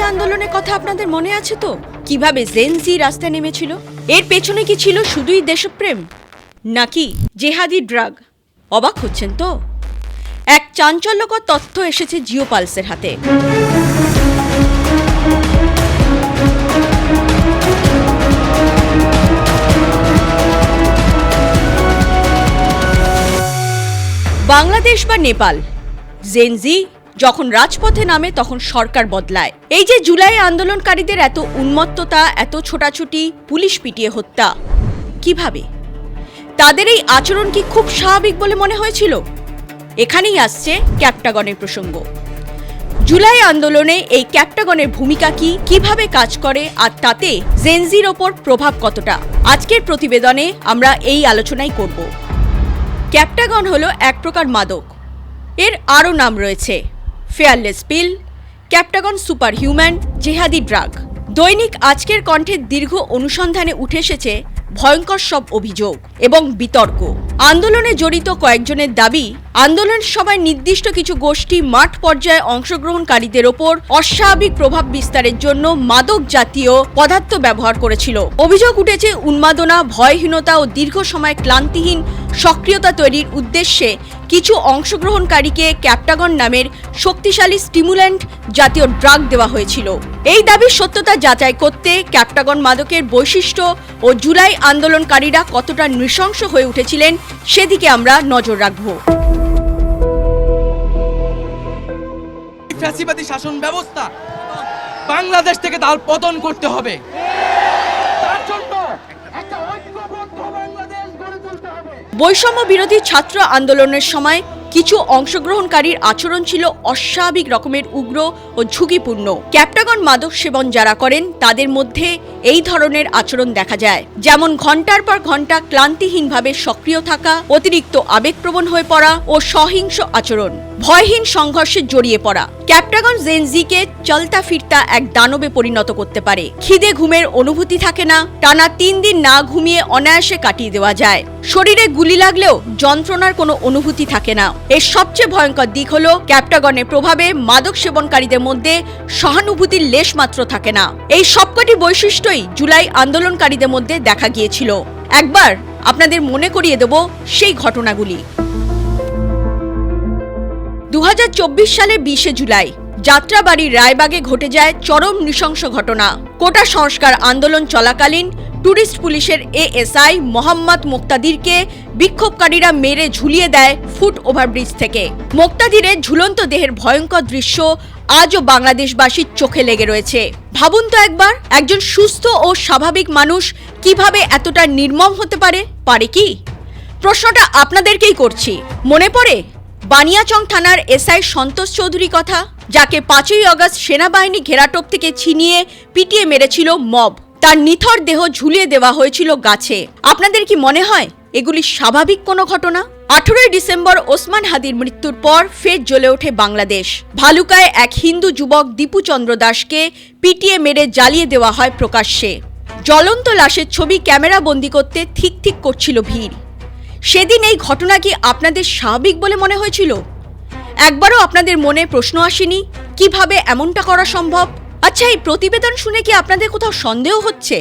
আন্দোলনের কথা আপনাদের মনে আছে তো? কিভাবে জেনজি রাস্তায় নেমেছিল? এর পেছনে কি ছিল শুধুই দেশপ্রেম নাকি জেহাদি ড্রাগ? অবাক হচ্ছেন তো? এক চাঞ্চল্যকর তথ্য এসেছে জিও পালসের হাতে। বাংলাদেশ বা নেপাল, জেনজি যখন রাজপথে নামে তখন সরকার বদলায়। এই যে জুলাই আন্দোলনকারীদের এত উন্মত্ততা, এত ছোটাছুটি, পুলিশ পিটিয়ে হত্যা, কিভাবে? তাদের এই আচরণ কি খুব স্বাভাবিক বলে মনে হয়েছিল? এখানেই আসছে ক্যাপ্টাগনের প্রসঙ্গ। জুলাই আন্দোলনে এই ক্যাপ্টাগনের ভূমিকা কি, কিভাবে কাজ করে, আর তাতে জেনজির ওপর প্রভাব কতটা, আজকের প্রতিবেদনে আমরা এই আলোচনাই করব। ক্যাপ্টাগন হলো এক প্রকার মাদক। এর আরও নাম রয়েছে: ফেয়ারলেস পিল, ক্যাপ্টাগন সুপার হিউম্যান, জেহাদি ড্রাগ। দৈনিক আজকের কণ্ঠের দীর্ঘ অনুসন্ধানে উঠে এসেছে ভয়ঙ্কর সব অভিযোগ এবং বিতর্ক। আন্দোলনে জড়িত কয়েকজনের দাবি, আন্দোলনের সময় নির্দিষ্ট কিছু গোষ্ঠী মাঠ পর্যায়ে অংশগ্রহণকারীদের ওপর অস্বাভাবিক প্রভাব বিস্তারের জন্য মাদক জাতীয় পদার্থ ব্যবহার করেছিল। অভিযোগ উঠেছে উন্মাদনা, ভয়হীনতা ও দীর্ঘ সময় ক্লান্তিহীন সক্রিয়তা তৈরির উদ্দেশ্যে কিছু অংশগ্রহণকারীকে ক্যাপ্টাগন নামের শক্তিশালী স্টিমুল্যান্ট জাতীয় ড্রাগ দেওয়া হয়েছিল। এই দাবির সত্যতা যাচাই করতে ক্যাপ্টাগন মাদকের বৈশিষ্ট্য ও জুলাই আন্দোলনকারীরা কতটা নৃশংস হয়ে উঠেছিলেন সেদিকে আমরা নজর রাখব। ফ্যাসিবাদী শাসন ব্যবস্থা বাংলাদেশ থেকে তার পতন করতে হবে। তার জন্য একটা ঐক্যবদ্ধ বাংলাদেশ গড়ে তুলতে হবে। বৈষম্য বিরোধী ছাত্র আন্দোলনের সময় কিছু অংশগ্রহণকারীর আচরণ ছিল অস্বাভাবিক রকমের উগ্র ও ঝুঁকিপূর্ণ। ক্যাপ্টাগন মাদক সেবন যারা করেন তাদের মধ্যে এই ধরনের আচরণ দেখা যায়, যেমন ঘন্টার পর ঘন্টা ক্লান্তিহীনভাবে সক্রিয় থাকা, অতিরিক্ত আবেগপ্রবণ হয়ে পড়া ও সহিংস আচরণ, ভয়হীন সংঘর্ষে জড়িয়ে পড়া। ক্যাপ্টাগন জেনজিকে চলতা ফিরতা এক দানবে পরিণত করতে পারে। খিদে ঘুমের অনুভূতি থাকে না, টানা 3 দিন না ঘুমিয়ে অনায়াসে কাটিয়ে দেওয়া যায়। শরীরে গুলি লাগলেও যন্ত্রণার কোনো অনুভূতি থাকে না। এর সবচেয়ে ভয়ঙ্কর দিক হলো ক্যাপ্টাগনের প্রভাবে মাদক সেবনকারীদের মধ্যে সহানুভূতির লেশ মাত্র থাকে না। এই সবকটি বৈশিষ্ট্যই জুলাই আন্দোলনকারীদের মধ্যে দেখা গিয়েছিল। একবার আপনাদের মনে করিয়ে দেব সেই ঘটনাগুলি। 2024 সালের 20 জুলাই যাত্রাবাড়ির রায়বাগে ঘটে যায় চরম নৃশংস ঘটনা। কোটা সংস্কার আন্দোলন চলাকালীন টুরিস্ট পুলিশের এএসআই মোহাম্মদ মোক্তাদিরকে বিক্ষোভকারীরা মেরে ঝুলিয়ে দেয় ফুট ওভারব্রিজ থেকে। মোক্তাদিরের ঝুলন্ত দেহের ভয়ঙ্কর দৃশ্য আজও বাংলাদেশবাসীর চোখে লেগে রয়েছে। ভাবুন তো একবার, একজন সুস্থ ও স্বাভাবিক মানুষ কিভাবে এতটা নির্মম হতে পারে? পারে কি? প্রশ্নটা আপনাদেরকেই করছি। মনে পড়ে বানিয়াচং থানার এসআই সন্তোষ চৌধুরী কথা, যাকে 5ই আগস্ট সেনাবাহিনী ঘেরাটোপ থেকে ছিনিয়ে পিটিয়ে মেরেছিল মব। তার নিথর দেহ ঝুলিয়ে দেওয়া হয়েছিল গাছে। আপনাদের কি মনে হয় এগুলি স্বাভাবিক কোনো ঘটনা? 18ই ডিসেম্বর ওসমান হাদির মৃত্যুর পর ফের জ্বলে ওঠে বাংলাদেশ। ভালুকায় এক হিন্দু যুবক দীপু চন্দ্র দাসকে পিটিয়ে মেরে জ্বালিয়ে দেওয়া হয় প্রকাশ্যে। জ্বলন্ত লাশের ছবি ক্যামেরা বন্দি করতে ঠিক ঠিক করছিল ভিড়। সেদিন এই ঘটনা কি আপনাদের স্বাভাবিক বলে মনে হয়েছিল? একবারও আপনাদের মনে প্রশ্ন আসেনি কিভাবে এমনটা করা সম্ভব? আচ্ছা, এই প্রতিবেদন শুনে কি আপনাদের কোথাও সন্দেহ হচ্ছে?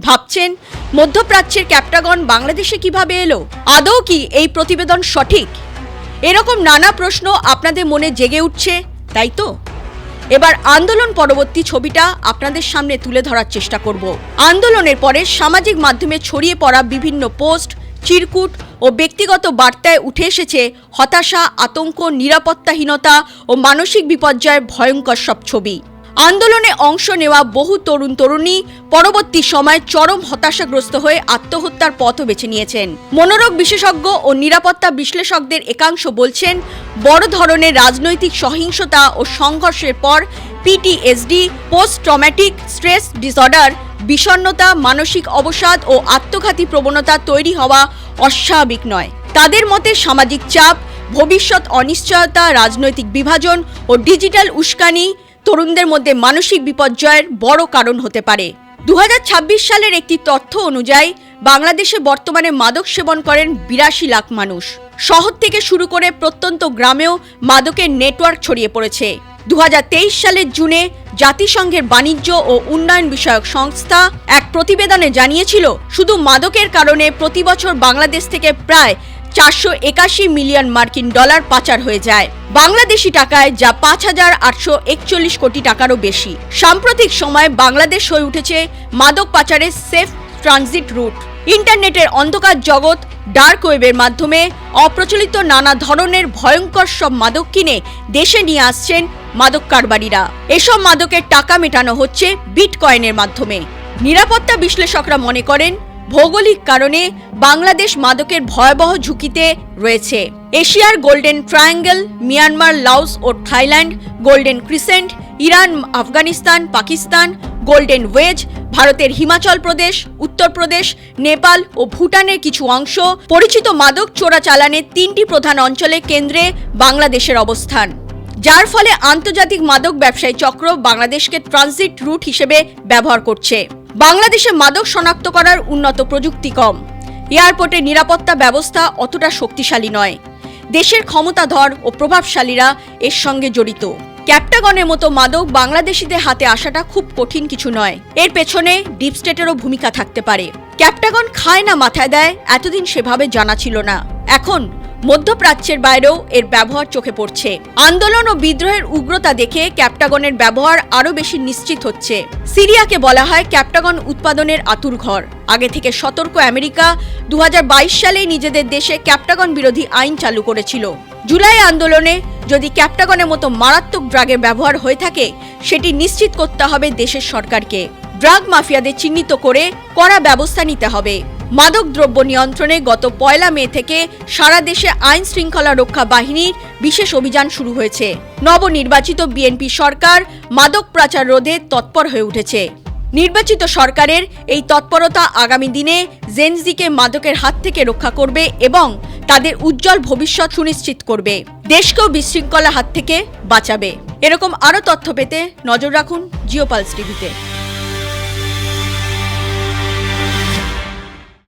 ভাবছেন মধ্যপ্রাচ্যের ক্যাপ্টাগন বাংলাদেশে কিভাবে এলো? আদৌ কি এই প্রতিবেদন সঠিক? এরকম নানা প্রশ্ন আপনাদের মনে জেগে উঠছে, তাই তো? এবার আন্দোলন পরবর্তী ছবিটা আপনাদের সামনে তুলে ধরার চেষ্টা করব। আন্দোলনের পরে সামাজিক মাধ্যমে ছড়িয়ে পড়া বিভিন্ন পোস্ট, চিরকুট ও ব্যক্তিগত বার্তায় উঠে এসেছে হতাশা, আতঙ্ক, নিরাপত্তাহীনতা ও মানসিক বিপর্যয়ের ভয়ঙ্কর সব ছবি। আন্দোলনে অংশ নেওয়া বহু তরুণ তরুণী পরবর্তী সময় চরম হতাশাগ্রস্ত হয়ে আত্মহত্যার পথও বেছে নিয়েছেন। মনোরোগ বিশেষজ্ঞ ও নিরাপত্তা বিশ্লেষকদের একাংশ বলছেন, বড় ধরনের রাজনৈতিক সহিংসতা ও সংঘর্ষের পর PTSD, post traumatic stress disorder, বিষণ্ণতা, মানসিক অবসাদ ও আত্মঘাতী প্রবণতা তৈরি হওয়া অস্বাভাবিক নয়। তাদের মতে সামাজিক চাপ, ভবিষ্যৎ অনিশ্চয়তা, রাজনৈতিক বিভাজন ও ডিজিটাল উস্কানি তরুণদের মধ্যে মানসিক বিপর্যয়ের বড় কারণ হতে পারে। 2026 সালের একটি তথ্য অনুযায়ী বাংলাদেশে বর্তমানে মাদক সেবন করেন 82 লাখ মানুষ। শহর থেকে শুরু করে প্রত্যন্ত গ্রামেও মাদকের নেটওয়ার্ক ছড়িয়ে পড়েছে। 2023 সালের জুনে জাতিসংঘের বাণিজ্য ও উন্নয়ন বিষয়ক সংস্থা এক প্রতিবেদনে জানিয়েছিল, শুধু মাদকের কারণে প্রতি বছর বাংলাদেশ থেকে প্রায় 481 মিলিয়ন মার্কিন ডলার পাচার হয়ে যায় বাংলাদেশি টাকায়, যা 5,841 কোটি টাকারও বেশি। সাম্প্রতিক সময়ে বাংলাদেশ হয়ে উঠেছে মাদক পাচারের সেফ ট্রানজিট রুট। ইন্টারনেটের অন্ধকার জগৎ ডার্ক ওয়েবের মাধ্যমে অপ্রচলিত নানা ধরনের ভয়ঙ্কর সব মাদক কিনে দেশে নিয়ে আসছেন মাদক কারবারিরা। এসব মাদকের টাকা মেটানো হচ্ছে বিটকয়েনের মাধ্যমে। নিরাপত্তা বিশ্লেষকরা মনে করেন, ভৌগোলিক কারণে বাংলাদেশ মাদকের ভয়াবহ ঝুঁকিতে রয়েছে। এশিয়ার গোল্ডেন ট্রায়াঙ্গেল, মিয়ানমার, লাওস ও Thailand, golden crescent, Iran, Afghanistan, Pakistan, golden wedge, ভারতের হিমাচল প্রদেশ, উত্তরপ্রদেশ, নেপাল ও ভুটানের কিছু অংশ পরিচিত মাদক চোরাচালানের 3টি প্রধান অঞ্চলে কেন্দ্রে বাংলাদেশের অবস্থান, যার ফলে আন্তর্জাতিক মাদক ব্যবসায়ী চক্র বাংলাদেশকে ট্রানজিট রুট হিসেবে ব্যবহার করছে। বাংলাদেশে মাদক শনাক্ত করার উন্নত প্রযুক্তি কম, এয়ারপোর্টের নিরাপত্তা ব্যবস্থা অতটা শক্তিশালী নয়। দেশের ক্ষমতাধর ও প্রভাবশালীরা এর সঙ্গে জড়িত। ক্যাপটাগনের মতো মাদক বাংলাদেশিদের হাতে আসাটা খুব কঠিন কিছু নয়। এর পেছনে ডিপ স্টেটেরও ভূমিকা থাকতে পারে। ক্যাপটাগন খায় না মাথায় দেয়, এতদিন সেভাবে জানা ছিল না। এখন মধ্যপ্রাচ্যের বাইরেও এর ব্যবহার চোখে পড়ছে। আন্দোলন ও বিদ্রোহের উগ্রতা দেখে ক্যাপটাগনের ব্যবহার আরও বেশি নিশ্চিত হচ্ছে। সিরিয়াকে বলা হয় ক্যাপটাগন উৎপাদনের আতুরঘর। আগে থেকে সতর্ক আমেরিকা 2022 সালে নিজেদের দেশে ক্যাপটাগন বিরোধী আইন চালু করেছিল। জুলাই আন্দোলনে যদি ক্যাপটাগনের মতো মারাত্মক ড্রাগের ব্যবহার হয়ে থাকে, সেটি নিশ্চিত করতে হবে দেশের সরকারকে। ড্রাগ মাফিয়াদের চিহ্নিত করে কড়া ব্যবস্থা নিতে হবে। মাদক দ্রব্য নিয়ন্ত্রণে গত 1 মে থেকে সারা দেশে আইন শৃঙ্খলা রক্ষা বাহিনীর বিশেষ অভিযান শুরু হয়েছে। নবনির্বাচিত বিএনপি সরকার মাদক পাচার রোধে তৎপর হয়ে উঠেছে। নির্বাচিত সরকারের এই তৎপরতা আগামী দিনে জেনজিকে মাদকের হাত থেকে রক্ষা করবে এবং তাদের উজ্জ্বল ভবিষ্যৎ সুনিশ্চিত করবে। দেশকেও বিশৃঙ্খলার হাত থেকে বাঁচাবে। এরকম আরও তথ্য পেতে নজর রাখুন জিওপালস টিভিতে।